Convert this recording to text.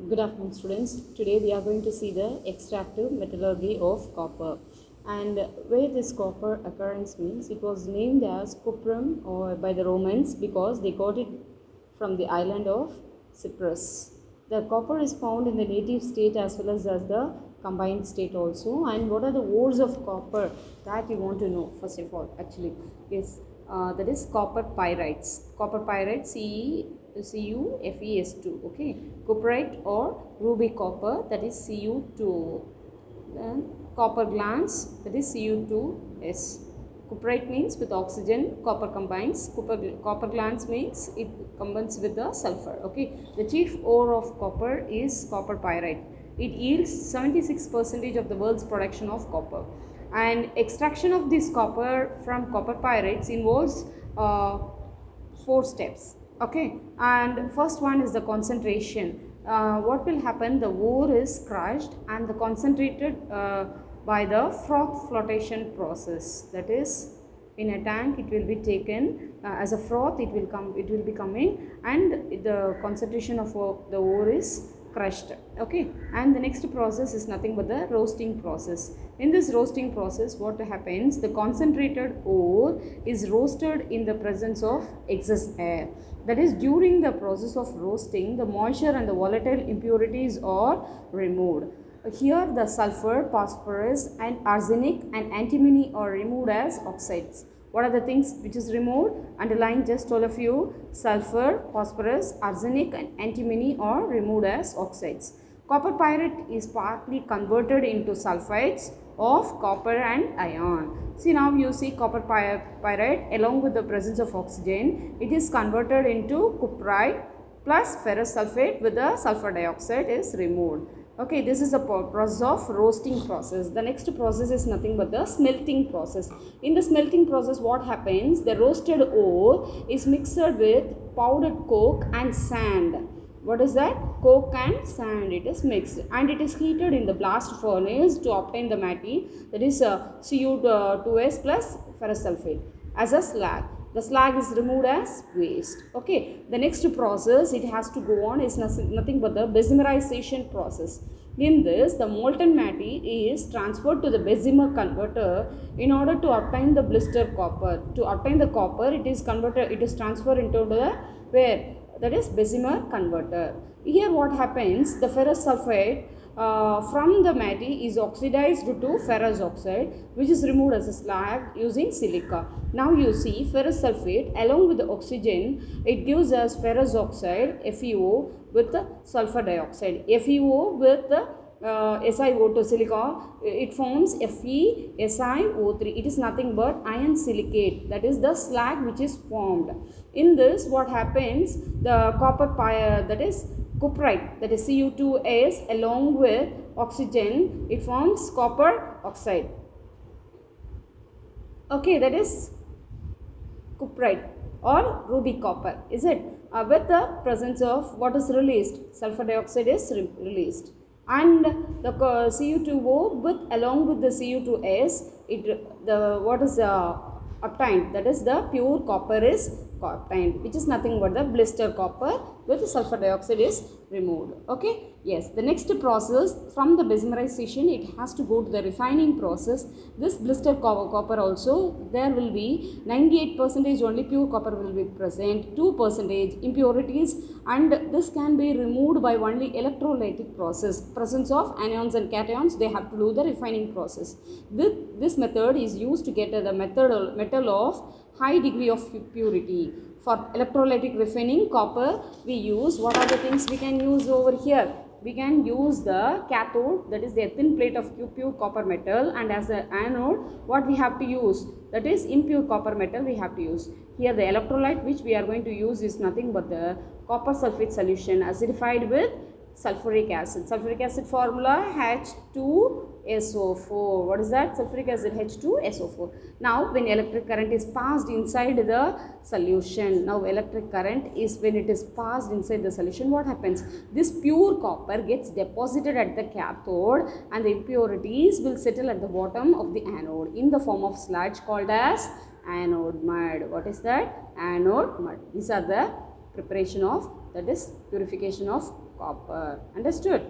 Good afternoon, students. Today we are going to see the extractive metallurgy of copper. And where this copper occurrence means it was named as cuprum or by the Romans because they got it from the island of Cyprus. The copper is found in the native state as well as the combined state also. And what are the ores of copper that you want to know first of all? Actually, yes, that is copper pyrites. Copper pyrites, CuFeS2, okay. Cuprite or ruby copper, that is Cu2. Then copper glans, that is Cu2S. Cuprite means with oxygen, copper combines. Copper glans means it combines with the sulfur, okay. The chief ore of copper is copper pyrite. It yields 76% of the world's production of copper. And extraction of this copper from copper pyrites involves 4 steps. Okay, and first one is the concentration. What will happen? The ore is crushed and the concentrated by the froth flotation process. That is, in a tank it will be taken as a froth. It will be coming, and the concentration of the ore is crushed, okay. And the next process is nothing but the roasting process. In this roasting process, what happens? The concentrated ore is roasted in the presence of excess air. That is, during the process of roasting, the moisture and the volatile impurities are removed. Here the sulfur, phosphorus and arsenic and antimony are removed as oxides. What are the things which is removed? Underline just all of you. Sulfur, phosphorus, arsenic and antimony are removed as oxides. Copper pyrite is partly converted into sulfides of copper and iron. See, now you see copper pyrite along with the presence of oxygen, it is converted into cuprite plus ferrous sulfate with the sulfur dioxide is removed. Okay, this is a process of roasting process. The next process is nothing but the smelting process. In the smelting process, what happens? The roasted ore is mixed with powdered coke and sand. What is that? Coke and sand. It is mixed and it is heated in the blast furnace to obtain the matte, that is Cu2S plus ferrous sulfate as a slag. The slag is removed as waste. Okay. The next process it has to go on is nothing but the Bessemerization process. In this, the molten matte is transferred to the Bessemer converter in order to obtain the blister copper. To obtain the copper, it is transferred into the where? That is Bessemer converter. Here what happens? The ferrous sulfate from the matte is oxidized to ferrous oxide, which is removed as a slag using silica. Now you see ferrous sulfate along with the oxygen, it gives us ferrous oxide FeO with the sulfur dioxide. FeO with the SiO2 silica, it forms FeSiO3. It is nothing but iron silicate, that is the slag which is formed. In this, what happens? The copper that is cuprite, that is Cu2S along with oxygen, it forms copper oxide. Okay, that is cuprite or ruby copper, is it? With the presence of what is released? Sulfur dioxide is released, and the Cu2O with along with the Cu2S, what is obtained? That is the pure copper is obtained, which is nothing but the blister copper with sulfur dioxide is removed. Okay. Yes, the next process from the Bessemerization, it has to go to the refining process. This blister copper also, there will be 98% only pure copper will be present, 2% impurities, and this can be removed by only electrolytic process. Presence of anions and cations, they have to do the refining process. This method is used to get the metal of high degree of purity. For electrolytic refining copper, we use, what are the things we can use over here? We can use the cathode, that is the thin plate of pure copper metal, and as an anode, what we have to use? That is impure copper metal we have to use. Here the electrolyte which we are going to use is nothing but the copper sulfate solution acidified with sulfuric acid. Sulfuric acid formula H2SO4. What is that? Sulfuric acid H2SO4. Now when electric current is passed inside the solution, now electric current is when it is passed inside the solution, what happens? This pure copper gets deposited at the cathode and the impurities will settle at the bottom of the anode in the form of sludge called as anode mud. What is that? Anode mud. These are the preparation of, that is purification of copper. Understood?